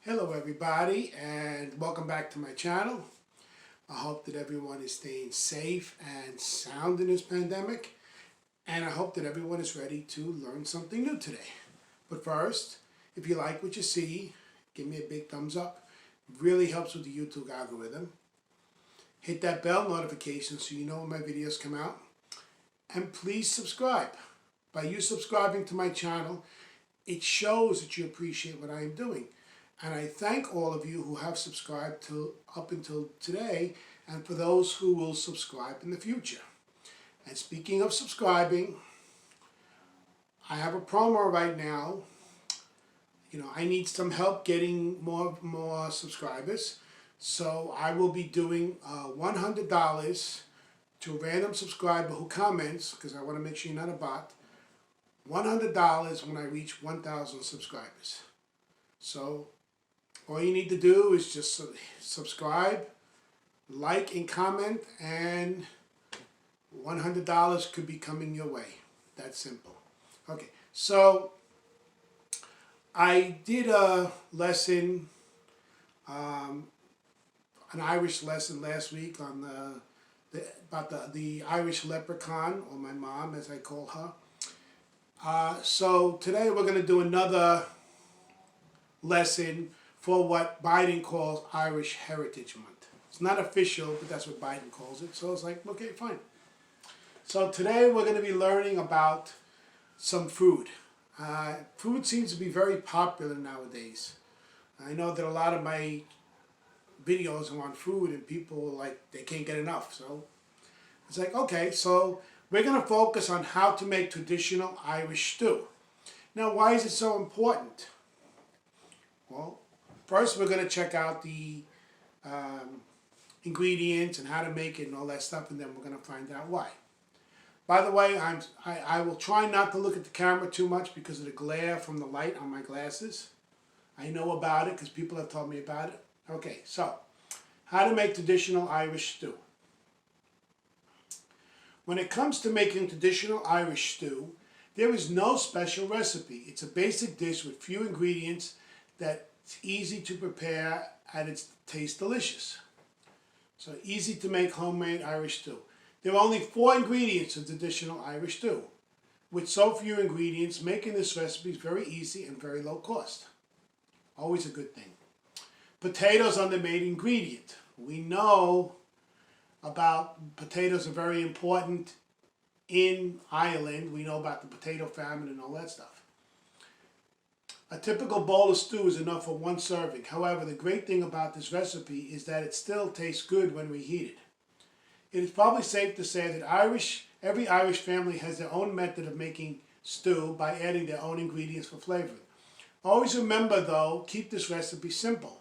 Hello everybody and welcome back to my channel. I hope that everyone is staying safe and sound in this pandemic, and I hope that everyone is ready to learn something new today. But first, if you like what you see, give me a big thumbs up. It really helps with the YouTube algorithm. Hit that bell notification so you know when my videos come out. And please subscribe. By you subscribing to my channel, it shows that you appreciate what I am doing. And I thank all of you who have subscribed to up until today, and for those who will subscribe in the future. And speaking of subscribing, I have a promo right now. I need some help getting more subscribers. So I will be doing $100 to a random subscriber who comments, because I want to make sure you're not a bot. $100 when I reach 1,000 subscribers. So all you need to do is just subscribe, like, and comment, and $100 could be coming your way. That's simple. Okay, so I did a lesson, an Irish lesson last week on about the Irish leprechaun, or my mom as I call her. So today we're going to do another lesson for what Biden calls Irish Heritage Month. It's not official, but that's what Biden calls it. So it's like, okay, fine. So today we're going to be learning about some food. Food seems to be very popular nowadays. I know that a lot of my videos are on food and people they can't get enough. So it's like, okay, so we're going to focus on how to make traditional Irish stew. Now, why is it so important? Well, first we're going to check out the ingredients and how to make it and all that stuff, and then we're going to find out why. By the way, I will try not to look at the camera too much because of the glare from the light on my glasses. I know about it because people have told me about it. Okay, so how to make traditional Irish stew. When it comes to making traditional Irish stew, there is no special recipe. It's a basic dish with few ingredients that's easy to prepare and it tastes delicious. So easy to make homemade Irish stew. There are only 4 ingredients of traditional Irish stew. With so few ingredients, making this recipe is very easy and very low cost. Always a good thing. Potatoes are the main ingredient. We know about potatoes are very important in Ireland. We know about the potato famine and all that stuff. A typical bowl of stew is enough for 1 serving. However, the great thing about this recipe is that it still tastes good when reheated. It is probably safe to say that every Irish family has their own method of making stew by adding their own ingredients for flavoring. Always remember though, keep this recipe simple.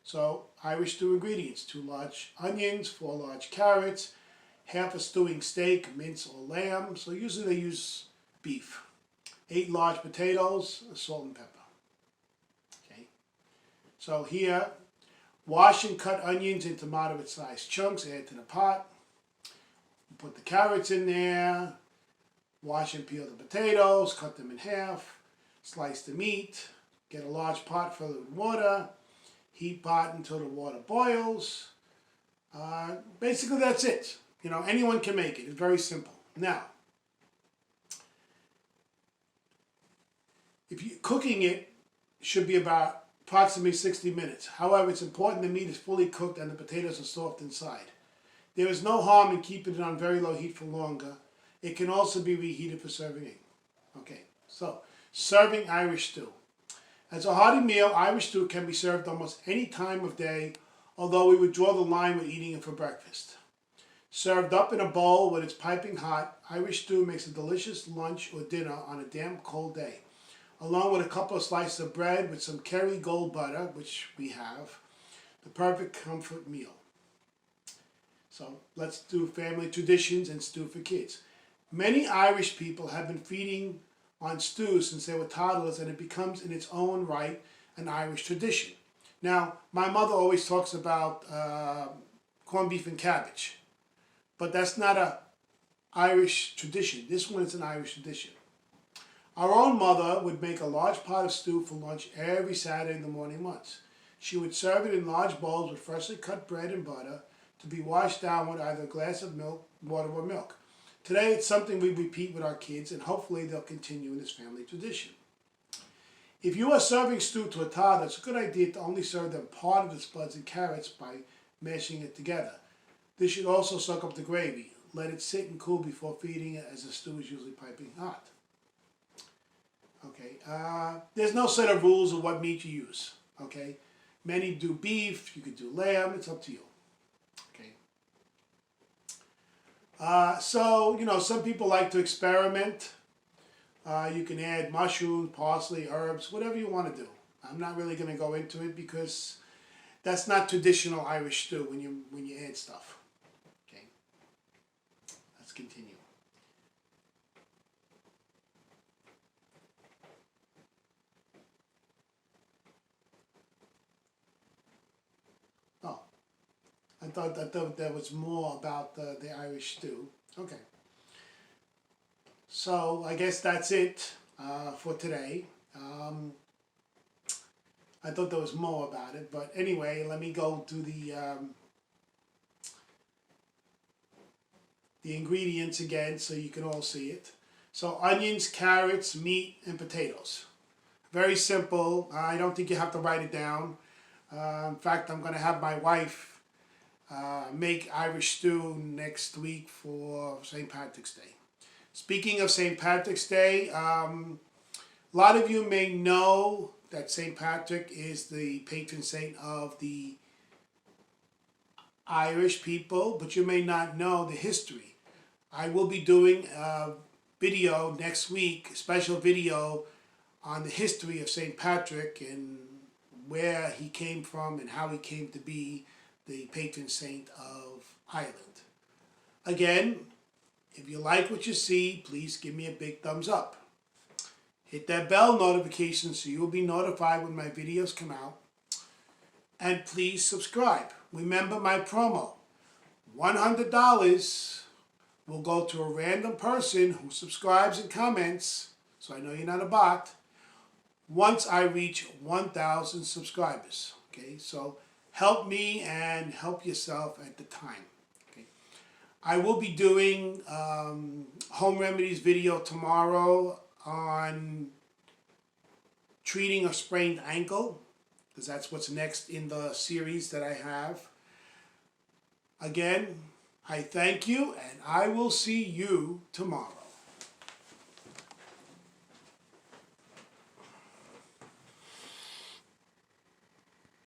So, Irish stew ingredients: 2 large onions, 4 large carrots, half a stewing steak, mince or lamb. So usually they use beef. 8 large potatoes, salt and pepper. Okay. So here, wash and cut onions into moderate sized chunks, add to the pot. Put the carrots in there. Wash and peel the potatoes, cut them in half. Slice the meat. Get a large pot filled with water. Heat pot until the water boils. Basically that's it. Anyone can make it. It's very simple. Now, cooking it should be about approximately 60 minutes. However, it's important the meat is fully cooked and the potatoes are soft inside. There is no harm in keeping it on very low heat for longer. It can also be reheated for serving. Okay, so serving Irish stew. As a hearty meal, Irish stew can be served almost any time of day, although we would draw the line with eating it for breakfast. Served up in a bowl when it's piping hot, Irish stew makes a delicious lunch or dinner on a damp, cold day, along with a couple of slices of bread with some Kerrygold butter, which we have, the perfect comfort meal. So let's do family traditions and stew for kids. Many Irish people have been feeding on stew since they were toddlers, and it becomes in its own right an Irish tradition. Now, my mother always talks about corned beef and cabbage, but that's not an Irish tradition. This one is an Irish tradition. Our own mother would make a large pot of stew for lunch every Saturday in the morning months. She would serve it in large bowls with freshly cut bread and butter to be washed down with either a glass of milk, water, or milk. Today it's something we repeat with our kids, and hopefully they'll continue in this family tradition. If you are serving stew to a toddler, it's a good idea to only serve them part of the spuds and carrots by mashing it together. This should also soak up the gravy. Let it sit and cool before feeding it, as the stew is usually piping hot. Okay, there's no set of rules of what meat you use. Okay, many do beef, you could do lamb, it's up to you. Okay. So, some people like to experiment. You can add mushrooms, parsley, herbs, whatever you want to do. I'm not really going to go into it because that's not traditional Irish stew when you add stuff. Okay. Let's continue. Oh, I thought there was more about the Irish stew. Okay. So I guess that's it for today. I thought there was more about it, but anyway, let me go to the ingredients again so you can all see it. So onions, carrots, meat, and potatoes. Very simple. I don't think you have to write it down. In fact, I'm going to have my wife make Irish stew next week for St. Patrick's Day. Speaking of St. Patrick's Day, a lot of you may know that St. Patrick is the patron saint of the Irish people, but you may not know the history. I will be doing a video next week, a special video on the history of St. Patrick and where he came from and how he came to be the patron saint of Ireland. Again, if you like what you see, please give me a big thumbs up. Hit that bell notification so you'll be notified when my videos come out. And please subscribe. Remember my promo. $100 will go to a random person who subscribes and comments, so I know you're not a bot, once I reach 1,000 subscribers. Okay, so help me and help yourself at the time. Okay, I will be doing home remedies video tomorrow on treating a sprained ankle, because that's what's next in the series that I have. Again, I thank you, and I will see you tomorrow.